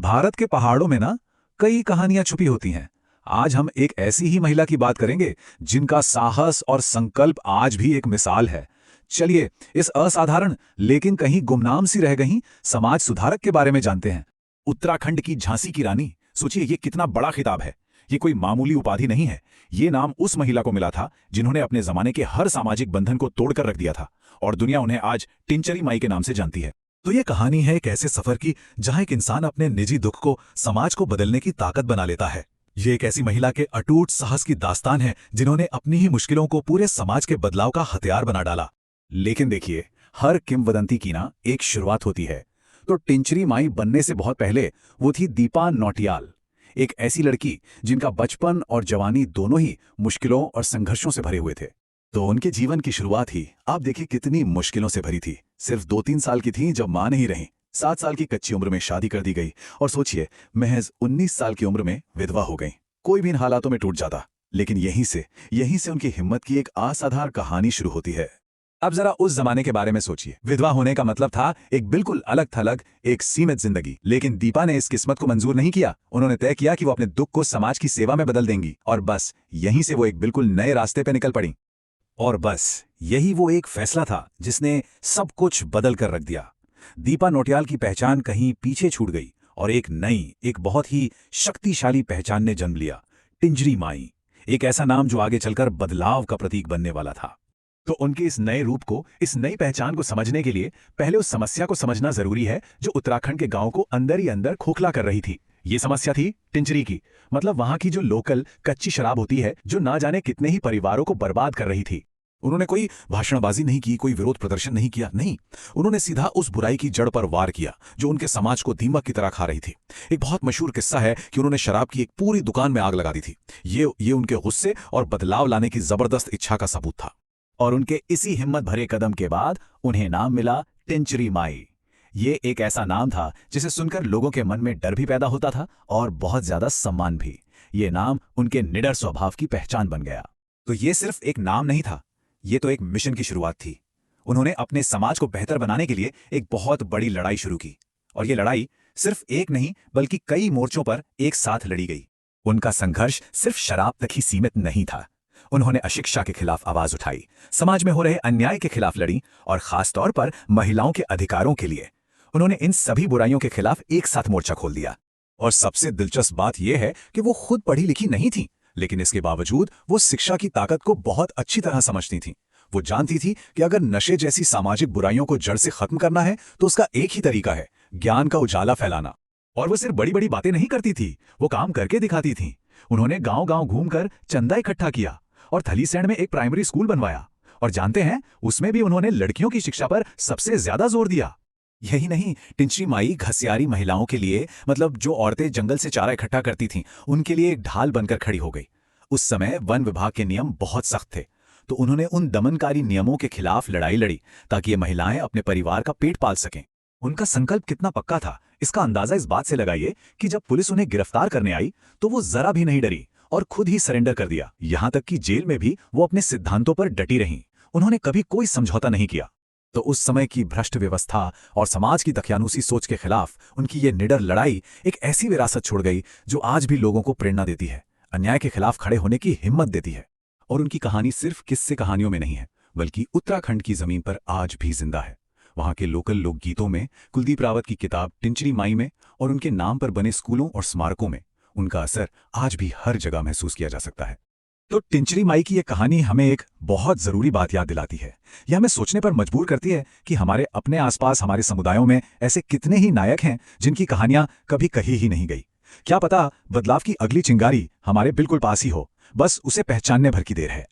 भारत के पहाड़ों में ना कई कहानियां छुपी होती हैं। आज हम एक ऐसी ही महिला की बात करेंगे जिनका साहस और संकल्प आज भी एक मिसाल है। चलिए इस असाधारण लेकिन कहीं गुमनाम सी रह गई समाज सुधारक के बारे में जानते हैं। उत्तराखंड की झांसी की रानी, सोचिए ये कितना बड़ा खिताब है। ये कोई मामूली उपाधि नहीं है। ये नाम उस महिला को मिला था जिन्होंने अपने जमाने के हर सामाजिक बंधन को तोड़कर रख दिया था और दुनिया उन्हें आज टिंचरी माई के नाम से जानती है। तो ये कहानी है एक ऐसे सफर की जहां एक इंसान अपने निजी दुख को समाज को बदलने की ताकत बना लेता है। ये एक ऐसी महिला के अटूट साहस की दास्तान है जिन्होंने अपनी ही मुश्किलों को पूरे समाज के बदलाव का हथियार बना डाला। लेकिन देखिए, हर किंवदंती की ना एक शुरुआत होती है। तो टिंचरी माई बनने से बहुत पहले वो थी दीपा नौटियाल, एक ऐसी लड़की जिनका बचपन और जवानी दोनों ही मुश्किलों और संघर्षों से भरे हुए थे। तो उनके जीवन की शुरुआत ही आप देखिए कितनी मुश्किलों से भरी थी। सिर्फ 2-3 साल की थी जब मां नहीं रही। 7 साल की कच्ची उम्र में शादी कर दी गई और सोचिए महज 19 साल की उम्र में विधवा हो गई। कोई भी इन हालातों में टूट जाता, लेकिन यहीं से उनकी हिम्मत की एक असाधारण कहानी शुरू होती है। अब जरा उस जमाने के बारे में सोचिए। विधवा होने का मतलब था एक बिल्कुल अलग थलग, एक सीमित जिंदगी। लेकिन दीपा ने इस किस्मत को मंजूर नहीं किया। उन्होंने तय किया कि वो अपने दुख को समाज की सेवा में बदल देंगी और बस यहीं से वो एक बिल्कुल नए रास्ते पे निकल पड़ी। और बस यही वो एक फैसला था जिसने सब कुछ बदल कर रख दिया। दीपा नौटियाल की पहचान कहीं पीछे छूट गई और एक नई, एक बहुत ही शक्तिशाली पहचान ने जन्म लिया, टिंचरी माई। एक ऐसा नाम जो आगे चलकर बदलाव का प्रतीक बनने वाला था। तो उनके इस नए रूप को, इस नई पहचान को समझने के लिए पहले उस समस्या को समझना जरूरी है जो उत्तराखंड के गांव को अंदर ही अंदर खोखला कर रही थी। ये समस्या थी टिंचरी की, मतलब वहां की जो लोकल कच्ची शराब होती है जो ना जाने कितने ही परिवारों को बर्बाद कर रही थी। उन्होंने कोई भाषणबाजी नहीं की, कोई विरोध प्रदर्शन नहीं किया, नहीं, उन्होंने सीधा उस बुराई की जड़ पर वार किया जो उनके समाज को दीमक की तरह खा रही थी। एक बहुत मशहूर किस्सा है कि उन्होंने शराब की एक पूरी दुकान में आग लगा दी थी। ये उनके गुस्से और बदलाव लाने की जबरदस्त इच्छा का सबूत था। और उनके इसी हिम्मत भरे कदम के बाद उन्हें नाम मिला टिंचरी माई। ये एक ऐसा नाम था जिसे सुनकर लोगों के मन में डर भी पैदा होता था और बहुत ज्यादा सम्मान भी। ये नाम उनके निडर स्वभाव की पहचान बन गया। तो ये सिर्फ एक नाम नहीं था, ये तो एक मिशन की शुरुआत थी। उन्होंने अपने समाज को बेहतर बनाने के लिए एक बहुत बड़ी लड़ाई शुरू की और ये लड़ाई सिर्फ एक नहीं बल्कि कई मोर्चों पर एक साथ लड़ी गई। उनका संघर्ष सिर्फ शराब तक ही सीमित नहीं था। उन्होंने अशिक्षा के खिलाफ आवाज उठाई, समाज में हो रहे अन्याय के खिलाफ लड़ी और खास तौर पर महिलाओं के अधिकारों के लिए। उन्होंने इन सभी बुराइयों के खिलाफ एक साथ मोर्चा खोल दिया। और सबसे दिलचस्प बात यह है कि वो खुद पढ़ी लिखी नहीं थी, लेकिन इसके बावजूद वो शिक्षा की ताकत को बहुत अच्छी तरह समझती थी। वो जानती थी कि अगर नशे जैसी सामाजिक बुराइयों को जड़ से खत्म करना है तो उसका एक ही तरीका है, ज्ञान का उजाला फैलाना। और वो सिर्फ बड़ी बड़ी बातें नहीं करती थी, वो काम करके दिखाती थी। उन्होंने गांव गांव घूमकर चंदा इकट्ठा किया और थलीसैंण में एक प्राइमरी स्कूल बनवाया। और जानते हैं, उसमें भी उन्होंने लड़कियों की शिक्षा पर सबसे ज्यादा जोर दिया। यही नहीं, टिंचरी माई घसियारी महिलाओं के लिए, मतलब जो औरतें जंगल से चारा इकट्ठा करती थीं, उनके लिए एक ढाल बनकर खड़ी हो गई। उस समय वन विभाग के नियम बहुत सख्त थे, तो उन्होंने उन दमनकारी नियमों के खिलाफ लड़ाई लड़ी ताकि ये महिलाएं अपने परिवार का पेट पाल सकें। उनका संकल्प कितना पक्का था इसका अंदाजा इस बात से लगाइए कि जब पुलिस उन्हें गिरफ्तार करने आई तो वो जरा भी नहीं डरी और खुद ही सरेंडर कर दिया। यहां तक कि जेल में भी वो अपने सिद्धांतों पर डटी रहीं। उन्होंने कभी कोई समझौता नहीं किया। तो उस समय की भ्रष्ट व्यवस्था और समाज की दकियानूसी सोच के खिलाफ उनकी ये निडर लड़ाई एक ऐसी विरासत छोड़ गई जो आज भी लोगों को प्रेरणा देती है, अन्याय के खिलाफ खड़े होने की हिम्मत देती है। और उनकी कहानी सिर्फ किस्से कहानियों में नहीं है, बल्कि उत्तराखंड की जमीन पर आज भी जिंदा है। वहां के लोकल लोकगीतों में, कुलदीप रावत की किताब टिंचरी माई में और उनके नाम पर बने स्कूलों और स्मारकों में उनका असर आज भी हर जगह महसूस किया जा सकता है। तो टिंचरी माई की यह कहानी हमें एक बहुत जरूरी बात याद दिलाती है। यह हमें सोचने पर मजबूर करती है कि हमारे अपने आसपास, हमारे समुदायों में ऐसे कितने ही नायक हैं जिनकी कहानियां कभी कही ही नहीं गई। क्या पता बदलाव की अगली चिंगारी हमारे बिल्कुल पास ही हो, बस उसे पहचानने भर की देर है।